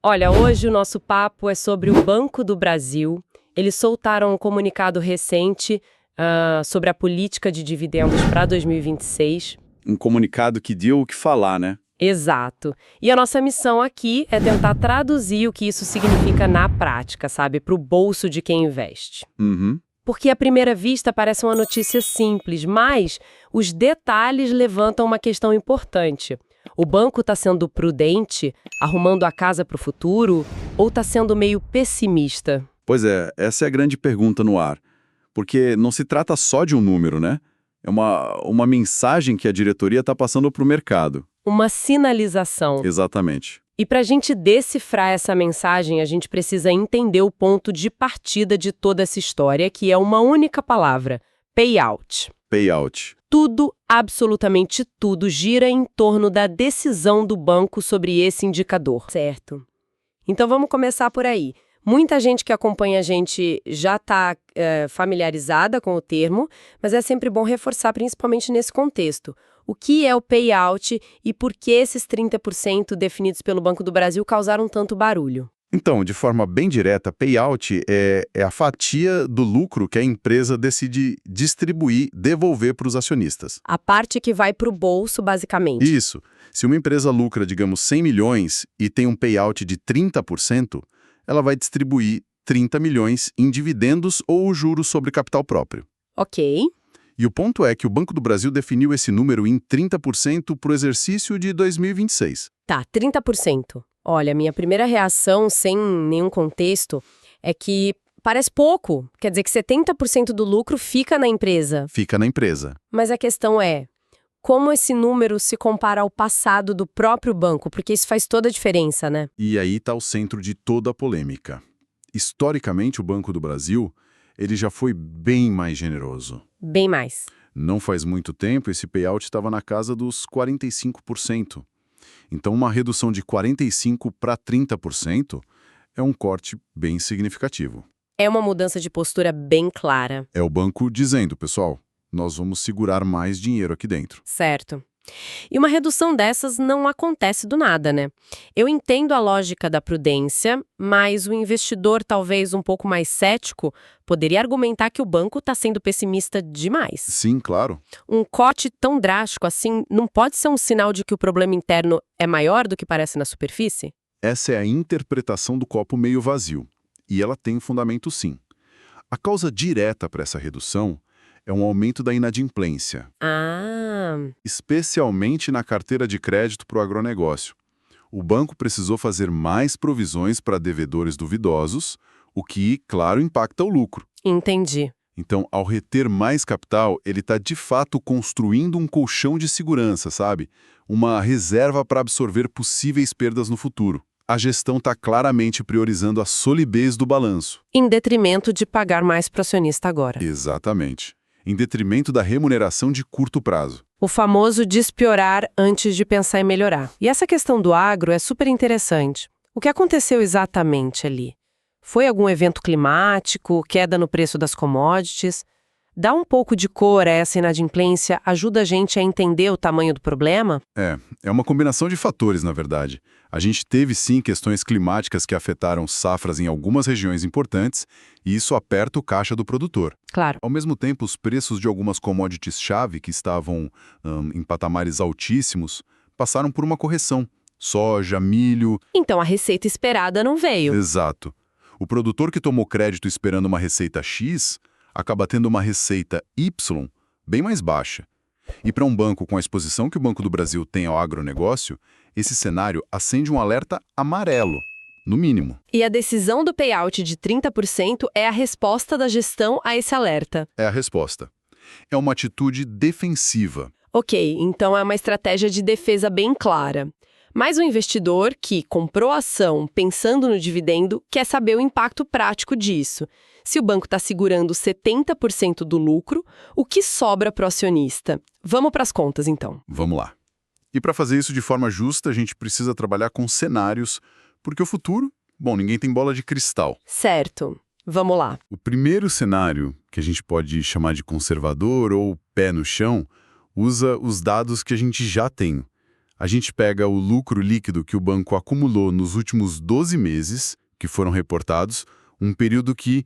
Olha, hoje o nosso papo é sobre o Banco do Brasil. Eles soltaram um comunicado recente sobre a política de dividendos para 2026. Um comunicado que deu o que falar, né? Exato. E a nossa missão aqui é tentar traduzir o que isso significa na prática, sabe? Para o bolso de quem investe. Uhum. Porque à primeira vista parece uma notícia simples, mas os detalhes levantam uma questão importante. O banco está sendo prudente, arrumando a casa para o futuro, ou está sendo meio pessimista? Pois é, essa é a grande pergunta no ar. Porque não se trata só de um número, né? É uma mensagem que a diretoria está passando para o mercado. Uma sinalização. Exatamente. E para a gente decifrar essa mensagem, a gente precisa entender o ponto de partida de toda essa história, que é uma única palavra: payout. Payout. Tudo, absolutamente tudo, gira em torno da decisão do banco sobre esse indicador. Certo. Então vamos começar por aí. Muita gente que acompanha a gente já está familiarizada com o termo, mas é sempre bom reforçar, principalmente nesse contexto. O que é o payout e por que esses 30% definidos pelo Banco do Brasil causaram tanto barulho? Então, de forma bem direta, payout é a fatia do lucro que a empresa decide distribuir, devolver para os acionistas. A parte que vai para o bolso, basicamente. Isso. Se uma empresa lucra, digamos, 100 milhões e tem um payout de 30%, ela vai distribuir 30 milhões em dividendos ou juros sobre capital próprio. Ok. E o ponto é que o Banco do Brasil definiu esse número em 30% para o exercício de 2026. Tá, 30%. Olha, minha primeira reação, sem nenhum contexto, é que parece pouco. Quer dizer que 70% do lucro fica na empresa. Fica na empresa. Mas a questão é, como esse número se compara ao passado do próprio banco? Porque isso faz toda a diferença, né? E aí está o centro de toda a polêmica. Historicamente, o Banco do Brasil, ele já foi bem mais generoso. Bem mais. Não faz muito tempo, esse payout estava na casa dos 45%. Então, uma redução de 45% para 30% é um corte bem significativo. É uma mudança de postura bem clara. É o banco dizendo, pessoal, nós vamos segurar mais dinheiro aqui dentro. Certo. E uma redução dessas não acontece do nada, né? Eu entendo a lógica da prudência, mas o investidor, talvez um pouco mais cético, poderia argumentar que o banco está sendo pessimista demais. Sim, claro. Um corte tão drástico assim não pode ser um sinal de que o problema interno é maior do que parece na superfície? Essa é a interpretação do copo meio vazio. E ela tem fundamento sim. A causa direta para essa redução é um aumento da inadimplência. Especialmente na carteira de crédito para o agronegócio. O banco precisou fazer mais provisões para devedores duvidosos, o que, claro, impacta o lucro. Entendi. Então, ao reter mais capital, ele está de fato construindo um colchão de segurança, sabe? Uma reserva para absorver possíveis perdas no futuro. A gestão está claramente priorizando a solidez do balanço. Em detrimento de pagar mais para o acionista agora. Exatamente. Em detrimento da remuneração de curto prazo. O famoso despiorar antes de pensar em melhorar. E essa questão do agro é super interessante. O que aconteceu exatamente ali? Foi algum evento climático, queda no preço das commodities? Dar um pouco de cor a essa inadimplência ajuda a gente a entender o tamanho do problema? É uma combinação de fatores, na verdade. A gente teve, sim, questões climáticas que afetaram safras em algumas regiões importantes, e isso aperta o caixa do produtor. Claro. Ao mesmo tempo, os preços de algumas commodities-chave, que estavam em patamares altíssimos, passaram por uma correção. Soja, milho... Então a receita esperada não veio. Exato. O produtor que tomou crédito esperando uma receita X acaba tendo uma receita Y bem mais baixa. E para um banco com a exposição que o Banco do Brasil tem ao agronegócio, esse cenário acende um alerta amarelo, no mínimo. E a decisão do payout de 30% é a resposta da gestão a esse alerta. É a resposta. É uma atitude defensiva. Ok, então é uma estratégia de defesa bem clara. Mas o investidor que comprou a ação pensando no dividendo quer saber o impacto prático disso. Se o banco está segurando 70% do lucro, o que sobra para o acionista? Vamos para as contas, então. Vamos lá. E para fazer isso de forma justa, a gente precisa trabalhar com cenários, porque o futuro, bom, ninguém tem bola de cristal. Certo. Vamos lá. O primeiro cenário, que a gente pode chamar de conservador ou pé no chão, usa os dados que a gente já tem. A gente pega o lucro líquido que o banco acumulou nos últimos 12 meses, que foram reportados, um período que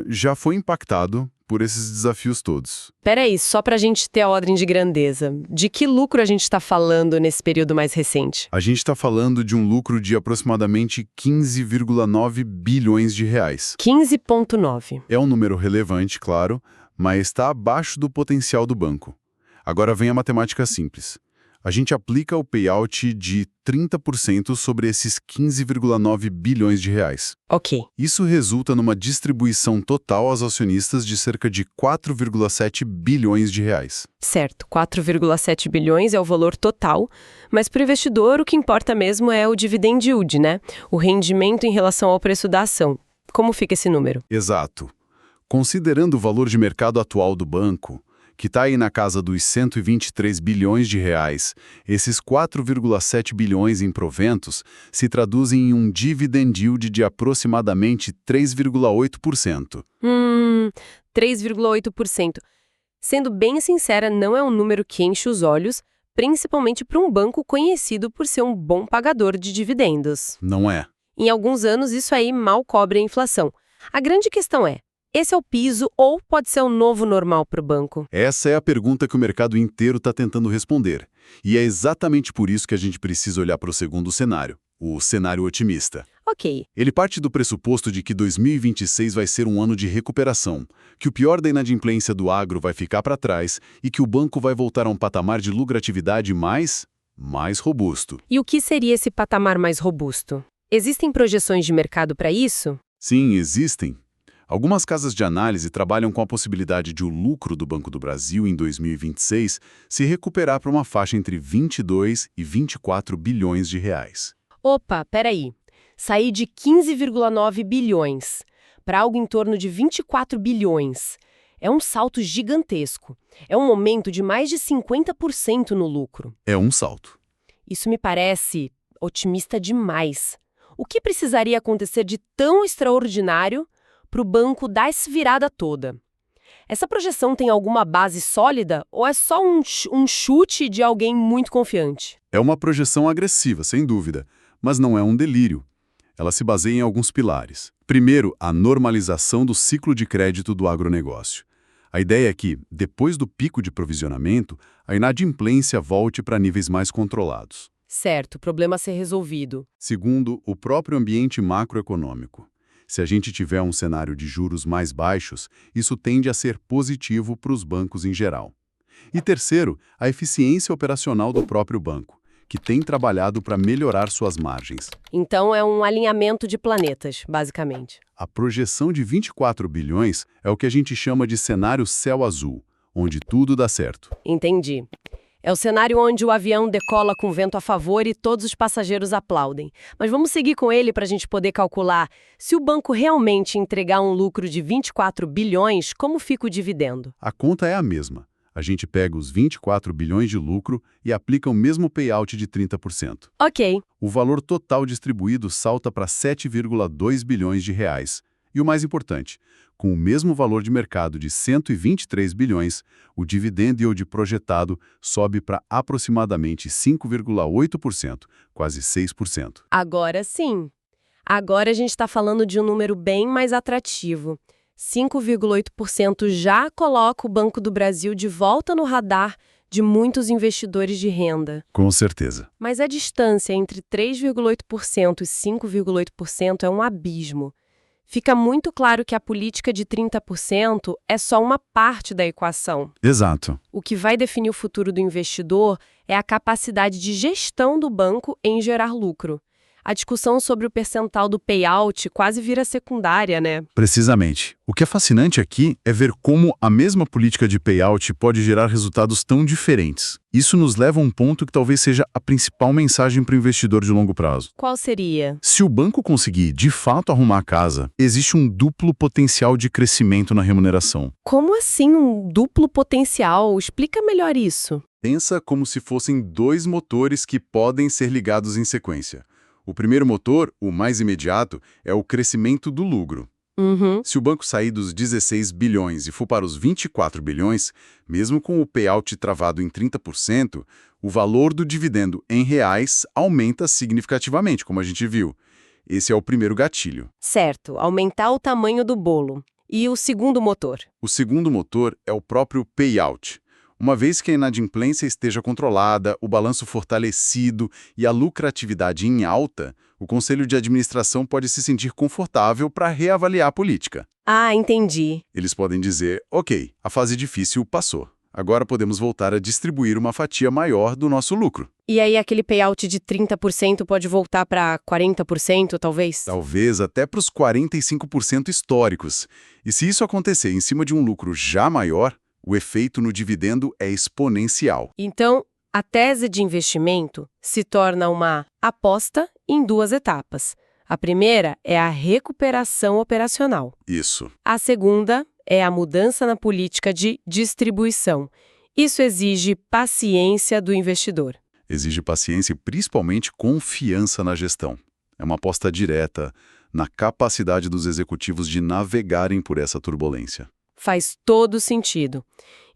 já foi impactado por esses desafios todos. Peraí, só para a gente ter a ordem de grandeza. De que lucro a gente está falando nesse período mais recente? A gente está falando de um lucro de aproximadamente 15,9 bilhões de reais. 15,9. É um número relevante, claro, mas está abaixo do potencial do banco. Agora vem a matemática simples. A gente aplica o payout de 30% sobre esses 15,9 bilhões de reais. Ok. Isso resulta numa distribuição total aos acionistas de cerca de 4,7 bilhões de reais. Certo, 4,7 bilhões é o valor total, mas para o investidor o que importa mesmo é o dividend yield, né? O rendimento em relação ao preço da ação. Como fica esse número? Exato. Considerando o valor de mercado atual do banco, que está aí na casa dos 123 bilhões de reais, esses 4,7 bilhões em proventos se traduzem em um dividend yield de aproximadamente 3,8%. 3,8%. Sendo bem sincera, não é um número que enche os olhos, principalmente para um banco conhecido por ser um bom pagador de dividendos. Não é? Em alguns anos, isso aí mal cobre a inflação. A grande questão é, esse é o piso ou pode ser o novo normal para o banco? Essa é a pergunta que o mercado inteiro está tentando responder. E é exatamente por isso que a gente precisa olhar para o segundo cenário, o cenário otimista. Ok. Ele parte do pressuposto de que 2026 vai ser um ano de recuperação, que o pior da inadimplência do agro vai ficar para trás e que o banco vai voltar a um patamar de lucratividade mais robusto. E o que seria esse patamar mais robusto? Existem projeções de mercado para isso? Sim, existem. Algumas casas de análise trabalham com a possibilidade de o lucro do Banco do Brasil em 2026 se recuperar para uma faixa entre 22 e 24 bilhões de reais. Opa, peraí. Sair de 15,9 bilhões para algo em torno de 24 bilhões. É um salto gigantesco. É um aumento de mais de 50% no lucro. É um salto. Isso me parece otimista demais. O que precisaria acontecer de tão extraordinário para o banco dar essa virada toda? Essa projeção tem alguma base sólida ou é só um chute de alguém muito confiante? É uma projeção agressiva, sem dúvida, mas não é um delírio. Ela se baseia em alguns pilares. Primeiro, a normalização do ciclo de crédito do agronegócio. A ideia é que, depois do pico de provisionamento, a inadimplência volte para níveis mais controlados. Certo, problema a ser resolvido. Segundo, o próprio ambiente macroeconômico. Se a gente tiver um cenário de juros mais baixos, isso tende a ser positivo para os bancos em geral. E terceiro, a eficiência operacional do próprio banco, que tem trabalhado para melhorar suas margens. Então é um alinhamento de planetas, basicamente. A projeção de 24 bilhões é o que a gente chama de cenário céu azul, onde tudo dá certo. Entendi. É o cenário onde o avião decola com vento a favor e todos os passageiros aplaudem. Mas vamos seguir com ele para a gente poder calcular se o banco realmente entregar um lucro de 24 bilhões, como fica o dividendo? A conta é a mesma. A gente pega os 24 bilhões de lucro e aplica o mesmo payout de 30%. Ok. O valor total distribuído salta para 7,2 bilhões de reais. E o mais importante, com o mesmo valor de mercado de 123 bilhões, o dividend yield projetado sobe para aproximadamente 5,8%, quase 6%. Agora sim. Agora a gente está falando de um número bem mais atrativo. 5,8% já coloca o Banco do Brasil de volta no radar de muitos investidores de renda. Com certeza. Mas a distância entre 3,8% e 5,8% é um abismo. Fica muito claro que a política de 30% é só uma parte da equação. Exato. O que vai definir o futuro do investidor é a capacidade de gestão do banco em gerar lucro. A discussão sobre o percentual do payout quase vira secundária, né? Precisamente. O que é fascinante aqui é ver como a mesma política de payout pode gerar resultados tão diferentes. Isso nos leva a um ponto que talvez seja a principal mensagem para o investidor de longo prazo. Qual seria? Se o banco conseguir, de fato, arrumar a casa, existe um duplo potencial de crescimento na remuneração. Como assim um duplo potencial? Explica melhor isso. Pensa como se fossem dois motores que podem ser ligados em sequência. O primeiro motor, o mais imediato, é o crescimento do lucro. Uhum. Se o banco sair dos 16 bilhões e for para os 24 bilhões, mesmo com o payout travado em 30%, o valor do dividendo em reais aumenta significativamente, como a gente viu. Esse é o primeiro gatilho. Certo, aumentar o tamanho do bolo. E o segundo motor? O segundo motor é o próprio payout. Uma vez que a inadimplência esteja controlada, o balanço fortalecido e a lucratividade em alta, o Conselho de Administração pode se sentir confortável para reavaliar a política. Ah, entendi. Eles podem dizer, ok, a fase difícil passou. Agora podemos voltar a distribuir uma fatia maior do nosso lucro. E aí aquele payout de 30% pode voltar para 40%, talvez? Talvez até para os 45% históricos. E se isso acontecer em cima de um lucro já maior, o efeito no dividendo é exponencial. Então, a tese de investimento se torna uma aposta em duas etapas. A primeira é a recuperação operacional. Isso. A segunda é a mudança na política de distribuição. Isso exige paciência do investidor. Exige paciência e principalmente confiança na gestão. É uma aposta direta na capacidade dos executivos de navegarem por essa turbulência. Faz todo sentido.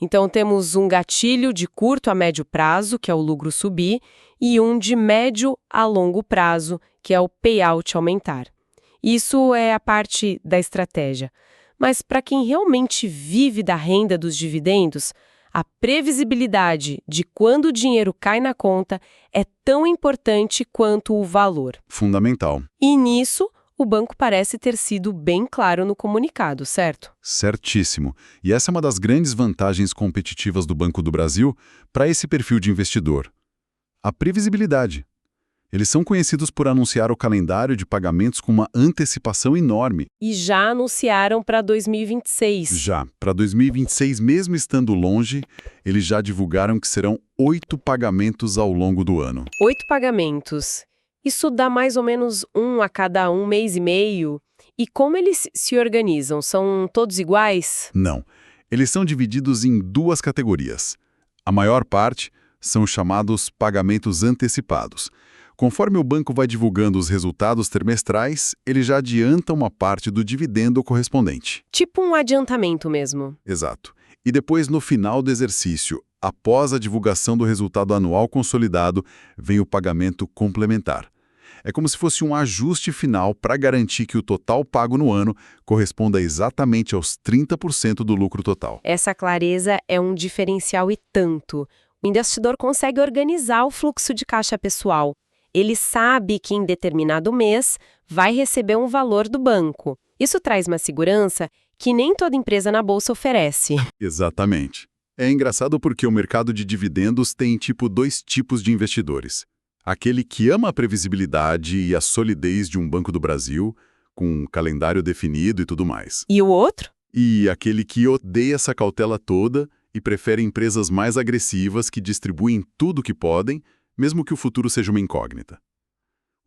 Então temos um gatilho de curto a médio prazo, que é o lucro subir, e um de médio a longo prazo, que é o payout aumentar. Isso é a parte da estratégia. Mas para quem realmente vive da renda dos dividendos, a previsibilidade de quando o dinheiro cai na conta é tão importante quanto o valor. Fundamental. E nisso, o banco parece ter sido bem claro no comunicado, certo? Certíssimo. E essa é uma das grandes vantagens competitivas do Banco do Brasil para esse perfil de investidor. A previsibilidade. Eles são conhecidos por anunciar o calendário de pagamentos com uma antecipação enorme. E já anunciaram para 2026. Já, para 2026, mesmo estando longe, eles já divulgaram que serão 8 pagamentos ao longo do ano. 8 pagamentos. Isso dá mais ou menos um a cada um mês e meio. E como eles se organizam? São todos iguais? Não. Eles são divididos em duas categorias. A maior parte são os chamados pagamentos antecipados. Conforme o banco vai divulgando os resultados trimestrais, ele já adianta uma parte do dividendo correspondente. Tipo um adiantamento mesmo. Exato. E depois, no final do exercício, após a divulgação do resultado anual consolidado, vem o pagamento complementar. É como se fosse um ajuste final para garantir que o total pago no ano corresponda exatamente aos 30% do lucro total. Essa clareza é um diferencial e tanto. O investidor consegue organizar o fluxo de caixa pessoal. Ele sabe que em determinado mês vai receber um valor do banco. Isso traz uma segurança que nem toda empresa na bolsa oferece. Exatamente. É engraçado porque o mercado de dividendos tem dois tipos de investidores. Aquele que ama a previsibilidade e a solidez de um Banco do Brasil, com um calendário definido e tudo mais. E o outro? E aquele que odeia essa cautela toda e prefere empresas mais agressivas que distribuem tudo o que podem, mesmo que o futuro seja uma incógnita.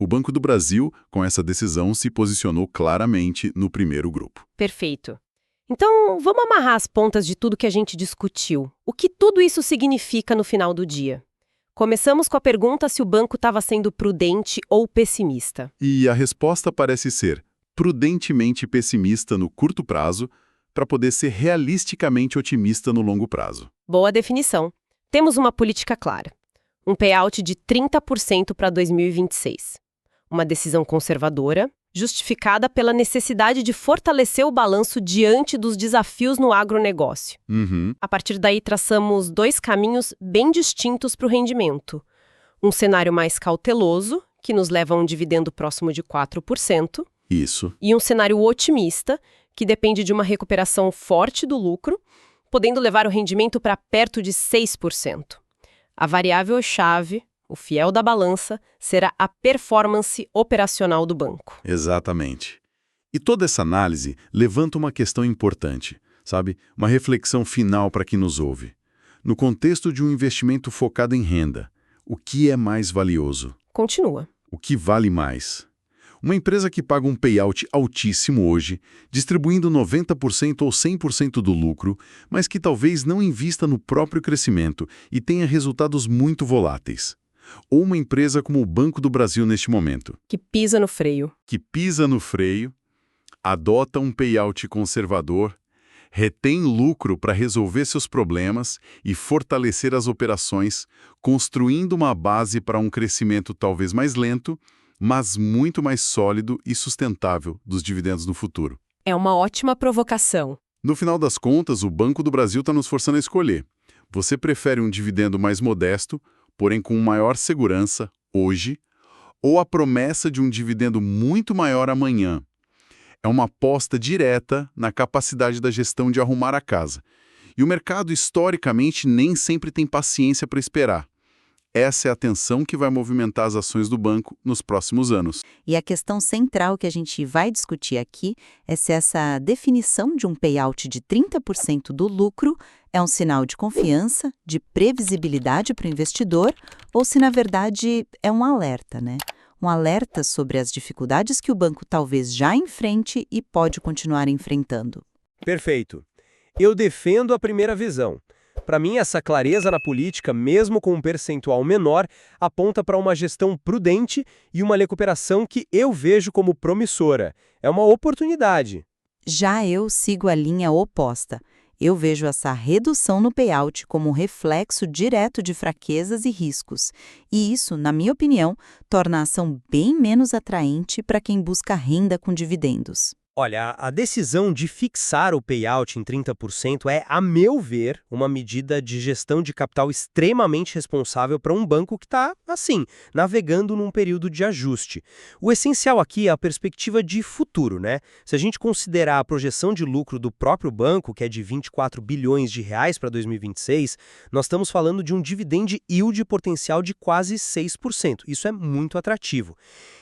O Banco do Brasil, com essa decisão, se posicionou claramente no primeiro grupo. Perfeito. Então, vamos amarrar as pontas de tudo que a gente discutiu. O que tudo isso significa no final do dia? Começamos com a pergunta se o banco estava sendo prudente ou pessimista. E a resposta parece ser prudentemente pessimista no curto prazo, para poder ser realisticamente otimista no longo prazo. Boa definição. Temos uma política clara. Um payout de 30% para 2026. Uma decisão conservadora, justificada pela necessidade de fortalecer o balanço diante dos desafios no agronegócio. A partir daí, traçamos 2 caminhos bem distintos para o rendimento. Um cenário mais cauteloso, que nos leva a um dividendo próximo de 4%. Isso. E um cenário otimista, que depende de uma recuperação forte do lucro, podendo levar o rendimento para perto de 6%. A variável-chave, o fiel da balança, será a performance operacional do banco. Exatamente. E toda essa análise levanta uma questão importante, sabe? Uma reflexão final para quem nos ouve. No contexto de um investimento focado em renda, o que é mais valioso? Continua. O que vale mais? Uma empresa que paga um payout altíssimo hoje, distribuindo 90% ou 100% do lucro, mas que talvez não invista no próprio crescimento e tenha resultados muito voláteis. Ou uma empresa como o Banco do Brasil neste momento. Que pisa no freio. Que pisa no freio, adota um payout conservador, retém lucro para resolver seus problemas e fortalecer as operações, construindo uma base para um crescimento talvez mais lento, mas muito mais sólido e sustentável dos dividendos no futuro. É uma ótima provocação. No final das contas, o Banco do Brasil está nos forçando a escolher. Você prefere um dividendo mais modesto, porém com maior segurança, hoje, ou a promessa de um dividendo muito maior amanhã? É uma aposta direta na capacidade da gestão de arrumar a casa. E o mercado, historicamente, nem sempre tem paciência para esperar. Essa é a tensão que vai movimentar as ações do banco nos próximos anos. E a questão central que a gente vai discutir aqui é se essa definição de um payout de 30% do lucro é um sinal de confiança, de previsibilidade para o investidor, ou se, na verdade, é um alerta, né? Um alerta sobre as dificuldades que o banco talvez já enfrente e pode continuar enfrentando. Perfeito. Eu defendo a primeira visão. Para mim, essa clareza na política, mesmo com um percentual menor, aponta para uma gestão prudente e uma recuperação que eu vejo como promissora. É uma oportunidade. Já eu sigo a linha oposta. Eu vejo essa redução no payout como um reflexo direto de fraquezas e riscos. E isso, na minha opinião, torna a ação bem menos atraente para quem busca renda com dividendos. Olha, a decisão de fixar o payout em 30% é, a meu ver, uma medida de gestão de capital extremamente responsável para um banco que está, assim, navegando num período de ajuste. O essencial aqui é a perspectiva de futuro, né? Se a gente considerar a projeção de lucro do próprio banco, que é de 24 bilhões de reais para 2026, nós estamos falando de um dividend yield potencial de quase 6%. Isso é muito atrativo.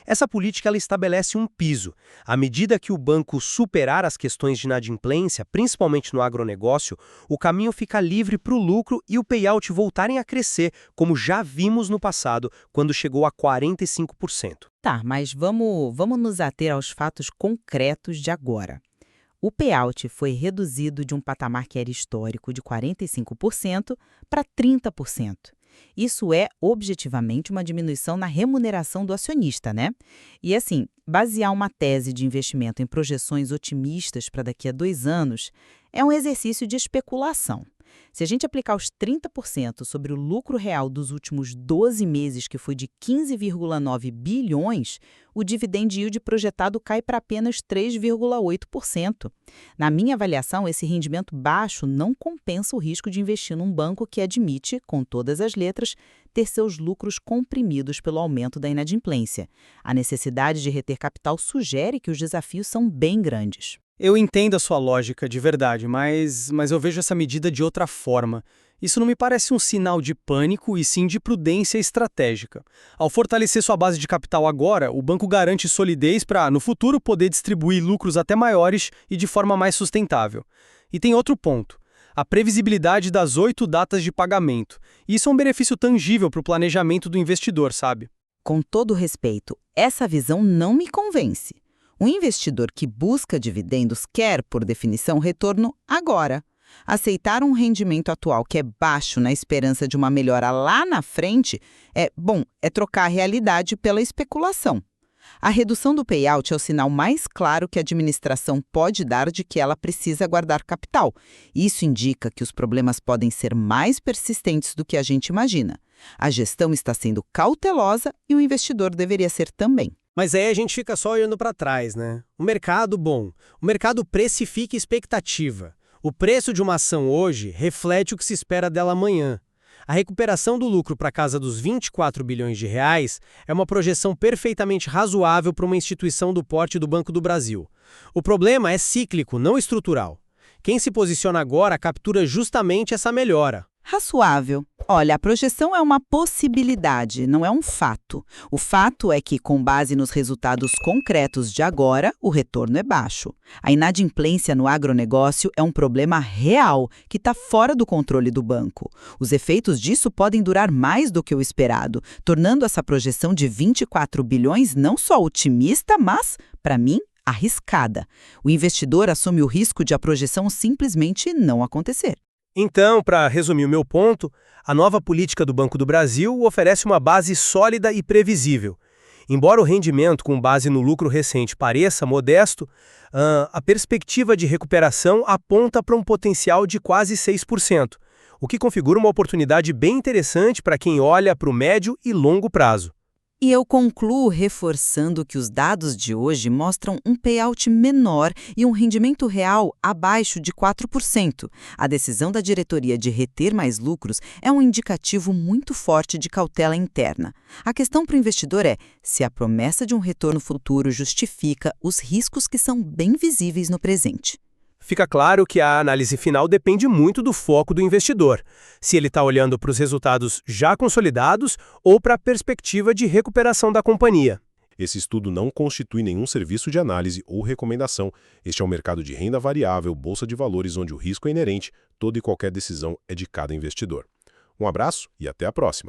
Essa política ela estabelece um piso. À medida que o banco superar as questões de inadimplência, principalmente no agronegócio, o caminho fica livre para o lucro e o payout voltarem a crescer, como já vimos no passado, quando chegou a 45%. Tá, mas vamos nos ater aos fatos concretos de agora. O payout foi reduzido de um patamar que era histórico de 45% para 30%. Isso é, objetivamente, uma diminuição na remuneração do acionista, né? E assim, basear uma tese de investimento em projeções otimistas para daqui a 2 anos é um exercício de especulação. Se a gente aplicar os 30% sobre o lucro real dos últimos 12 meses, que foi de 15,9 bilhões, o dividend yield projetado cai para apenas 3,8%. Na minha avaliação, esse rendimento baixo não compensa o risco de investir num banco que admite, com todas as letras, ter seus lucros comprimidos pelo aumento da inadimplência. A necessidade de reter capital sugere que os desafios são bem grandes. Eu entendo a sua lógica, de verdade, mas eu vejo essa medida de outra forma. Isso não me parece um sinal de pânico, e sim de prudência estratégica. Ao fortalecer sua base de capital agora, o banco garante solidez para, no futuro, poder distribuir lucros até maiores e de forma mais sustentável. E tem outro ponto. A previsibilidade das 8 datas de pagamento. Isso é um benefício tangível para o planejamento do investidor, sabe? Com todo respeito, essa visão não me convence. Um investidor que busca dividendos quer, por definição, retorno agora. Aceitar um rendimento atual que é baixo na esperança de uma melhora lá na frente é trocar a realidade pela especulação. A redução do payout é o sinal mais claro que a administração pode dar de que ela precisa guardar capital. Isso indica que os problemas podem ser mais persistentes do que a gente imagina. A gestão está sendo cautelosa e o investidor deveria ser também. Mas aí a gente fica só olhando para trás, né? O mercado precifica expectativa. O preço de uma ação hoje reflete o que se espera dela amanhã. A recuperação do lucro para a casa dos 24 bilhões de reais é uma projeção perfeitamente razoável para uma instituição do porte do Banco do Brasil. O problema é cíclico, não estrutural. Quem se posiciona agora captura justamente essa melhora. Razoável. Olha, a projeção é uma possibilidade, não é um fato. O fato é que, com base nos resultados concretos de agora, o retorno é baixo. A inadimplência no agronegócio é um problema real que está fora do controle do banco. Os efeitos disso podem durar mais do que o esperado, tornando essa projeção de 24 bilhões não só otimista, mas, para mim, arriscada. O investidor assume o risco de a projeção simplesmente não acontecer. Então, para resumir o meu ponto, a nova política do Banco do Brasil oferece uma base sólida e previsível. Embora o rendimento com base no lucro recente pareça modesto, a perspectiva de recuperação aponta para um potencial de quase 6%, o que configura uma oportunidade bem interessante para quem olha para o médio e longo prazo. E eu concluo reforçando que os dados de hoje mostram um payout menor e um rendimento real abaixo de 4%. A decisão da diretoria de reter mais lucros é um indicativo muito forte de cautela interna. A questão para o investidor é se a promessa de um retorno futuro justifica os riscos que são bem visíveis no presente. Fica claro que a análise final depende muito do foco do investidor, se ele está olhando para os resultados já consolidados ou para a perspectiva de recuperação da companhia. Esse estudo não constitui nenhum serviço de análise ou recomendação. Este é um mercado de renda variável, bolsa de valores, onde o risco é inerente, toda e qualquer decisão é de cada investidor. Um abraço e até a próxima.